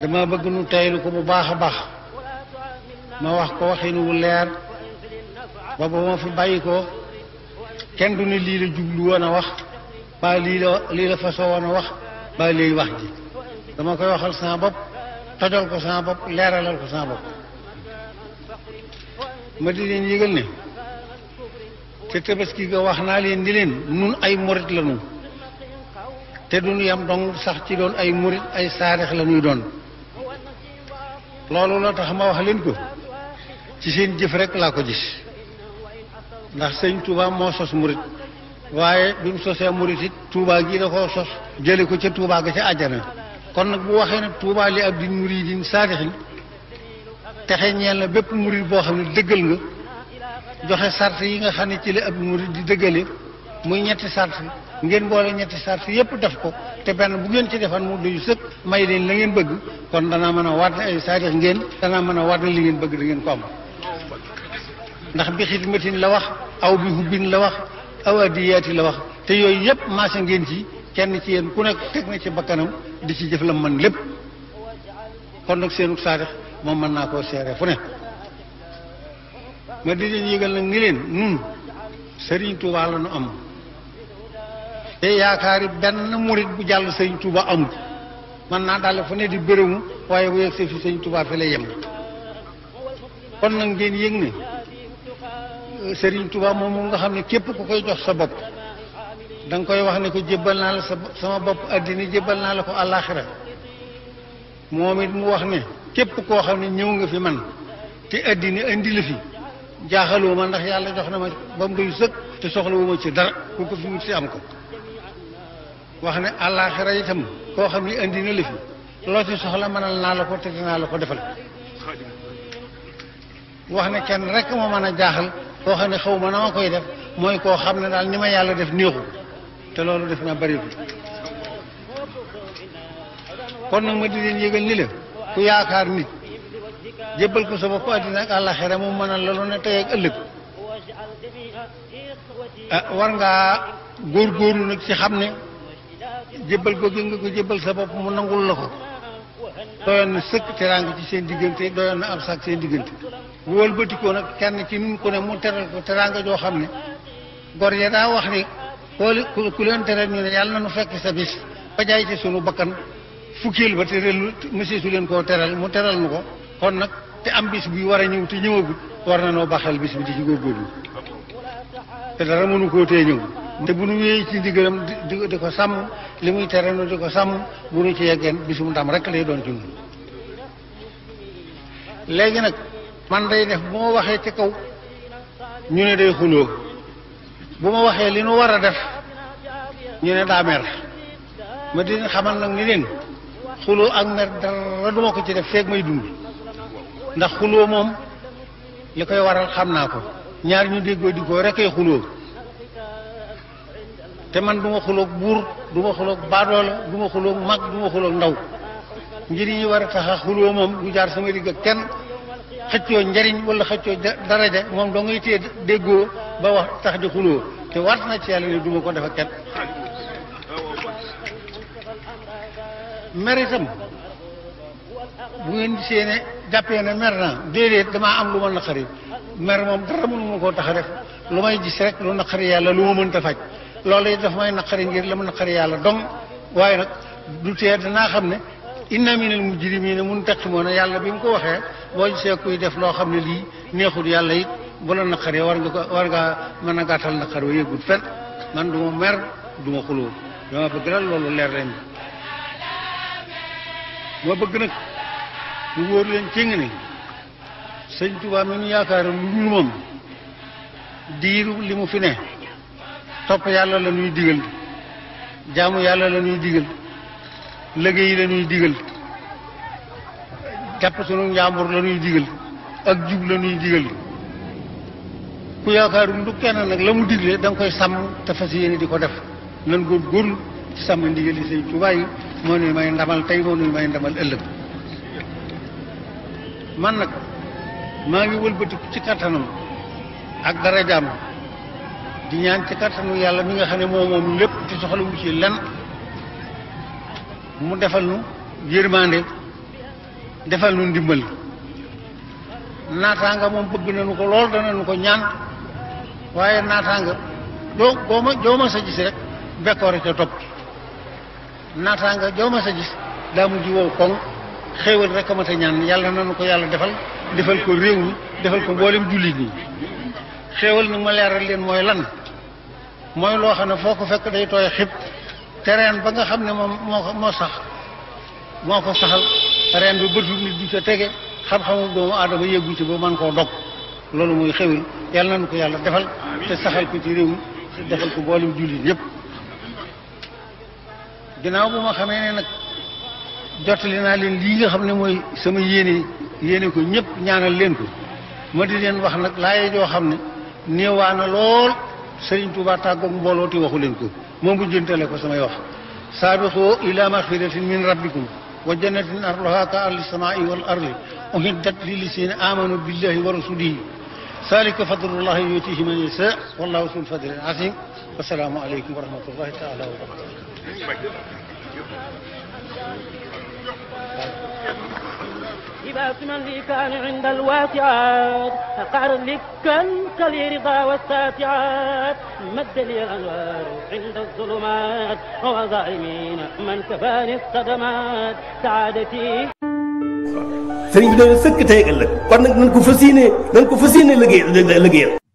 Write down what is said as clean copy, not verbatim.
dama bëgg nu taylu ko bu baax a baax ma wax ko waxin wu leer ba ba ma fi bàyyi ko kenn du ne lii la jublu woon a wax ba lii la fasoo woon a wax ba lii wax ji dama koy waxal sama bopp tojal ko sama bopp leeralal ko sama bopp ma di leen yëgal ne te tabaski ga wax naa leen di leen nun ay murit la nu te duñu yam dong sax ci doon ay murit ay saarix la ñuy doon loolu la tax ma wax leen ko ci seen jëf rek laa ko gis ndax sëñ Touba moo sos murit waaye bi mu sosee murit it Touba gi da koo sos jële ko ca Touba ga ca àjjana kon nag bu waxee ne Touba li ab din muridin saadixin texe ñeel na bépp murit boo xam ne dëggal nga joxe sart yi nga xam ne ci la ab murit di dëggale muy ñetti sart ngeen boole ñetti sart yépp def ko te benn bu ngeen ci defan mu doyu sëkk may leen la ngeen bëgg kon danaa mën a waat ne ay saadix ngeen danaa mën a waat ne li ngeen bëgg da ngeen ko am ndax bi xidmatin la wax aw bi hubbin la wax aw adiyaati la wax te yooyu yépp maase ngeen ci kenn ci yéen ku nekk teg na ci bakkanam di ci jëf la man lépp kon nag seenu saadix moom mën naa koo seere fu ne ma di leen yëgal nag ni leen nun Sëriñ Tuubaa la nu am te yaakaari benn murit bu jàll Sëriñ Tuubaa amul man naa daal fu ne di bërëmu waaye bu yegg see fi Sëriñ Tuubaa fi lay yem kon nag ngeen yëg ne Sëriñ Tuubaa moom nga xam ne képp ku koy jox sa bopp da nga koy wax ne ko jébbal naa la sama bopp addina jébbal naa la ko àllaaxira moom it mu wax ne képp koo xam ne ñëw nga fi man te addina indi la fi jaaxaloo ma ndax yàlla jox na ma ba mu doy sëkk te soxlawu ma ci dara ku ko fi wut si am ko wax ne àllaaxira itam koo xam ne indi na la fi loo ci soxla mënal naa la ko te dinaa la ko defal wax ne kenn rek moo mën a jaaxal koo xam ne xaw ma na ma koy def mooy koo xam ne daal ni ma yàlla def néexu te loolu def na bariwul kon nag ma di leen yëgal ni la ku yaakaar nit jébbal ko sa bopp àddina ak àllaaxira moom mënal la lu ne tey ak ëllëg war ngaa góorgóorlu nag ci xam ne jébbal ko gi nga ko jébbal sa bopp mu nangul la ko doyoon na sëkk teraanga ci seen diggante doyoon na am sax seen diggante bu wëlbatikoo nag kenn ci nun ko ne mu teral ko teraanga joo xam ne gor ya daa wax ne ku leen teral ñu ne yàlla na nu fekk sa bis ba jaay ci sunu bakkan fukkeel ba te relu monsieur su leen koo teral mu teral nu ko kon nag te am bis bi war a ñëw te ñëwagut war na noo baxal bis bi di ci góorgóorlu te dara mënu koo tee ñëw te bu nu wéyee ci ndigalam di ko sàmm li muy tere nu di ko sàmm bu nu ci yeggeen bisum ndam rek lay doon ci ñun léegi nag man day def bu ma waxee ci kaw ñu ne day xuloo bu ma waxee li nu war a def ñu ne daa mer ma di xamal nag ni leen xuloo ak mer dara duma ko ci def feeg may dund ndax xuloo moom li koy waral xam naa ko ñaar ñu déggoo di ko rekay xuloo te man du ma xuloog buur du ma xuloog baadoola du ma xuloog mag du ma xuloog ndaw ngir yi war a tax a xuloo moom du jaar sama digg ak kenn xëccoo njariñ wala xëccoo daraja moom doo ngay téye déggoo ba wax tax di xuloo te war na ci yàlla ne du ma ko def ak kenn mer itam bu ngeen gisee ne jàppee ne mer naa déedéet damaa am lu ma naqari mer moom dara mënu ma koo tax a def lu may gis rek lu naqari yàlla lu ma mënta faj loolu it daf may naqari ngir la ma naqari yàlla dong waaye nag du tee danaa xam ne inna minal mujrimiina muntaqimoona yàlla bi mu ko waxee boo gisee kuy def loo xam ne lii neexul yàlla it bu la naqaree war ngaa mën a gàttal naqar wa yëgul fen man du ma mer du ma xuloo dama bëgg la loolu leer leen ma bëgg nag mu wóor leen cëng ne sëñ Tuubaa mi nu yaakaar lu dul moom diiru li mu fi ne topp yàlla la ñuy digal jaamu yàlla la ñuy digal liggéey la ñuy digal jàpp sunu njàmbur la ñuy digal ak jub la ñuy digal ku yaakaaru du kenn nag la mu digle da nga koy sàmm te fas yéene di ko def nan góorgóorlu ci sàmm ndigal yi sëñ Tuubaa yi moo nuy may ndamal tey moo nuy may ndamal ëllëg man nag maa ngi wëlbatiku ci kattanam ak darajaam di ñaan ci kattanu yàlla mi nga xam ne moom lépp ci soxla wu ci lenn mu defal nu yërmande defal nu ndimbal naataanga moom bëgg nañu ko lool danañu ko ñaan waaye naataanga joo ma sa gis rek bekkoore ca topp naataanga joo ma sa gis daa mujj wow koŋ xéewal rek a mat a ñaan yàlla nañu ko yàlla defal ko réew mi defal ko mboolem jullit ñi xéewal nag ma leeral leen mooy lan mooy loo xam ne foo ko fekk day tooy xib te reen ba nga xam ne moom moo ko saxal reen bi bëtu nit du ca tege xam-xamu doomu aadama yeggu ci ba mën koo dog loolu mooy xéwal yàlla nañu ko yàlla defal te saxal ko ci réew mi defal ko mboolem jullit yépp ginnaaw bu ma xamee ne nag jottali naa leen lii nga xam ne mooy sama yéene ko ñëpp ñaanal leen ko ma di leen wax nag laaye joo xam ne néewaa na lool Sëriñ Tuubaa tàggoog mbooloo ti waxu leen ko moom bu jëntale ko samay wax saabiqu ila maxfiratin min rabbikum wa jannatin arduha ka ardi samaa'i wal ardi uhiddat lillazina amanu billahi wa rasulihi zalika fadlullahi yutihi man yasha wallahu zul fadli azim wasalaamu aleykum wa rahmatullahi taala wa barakatuh لباس من لي كان عند الواسعات أقعر لكا كلي رضا والساتعات مد لي الأنوار عند الظلمات وظالمين من كفاني الصدمات سعادتي sëriñ bi dañu sëkk tey ëllëg kon nag nañ ko fas yéene liggéey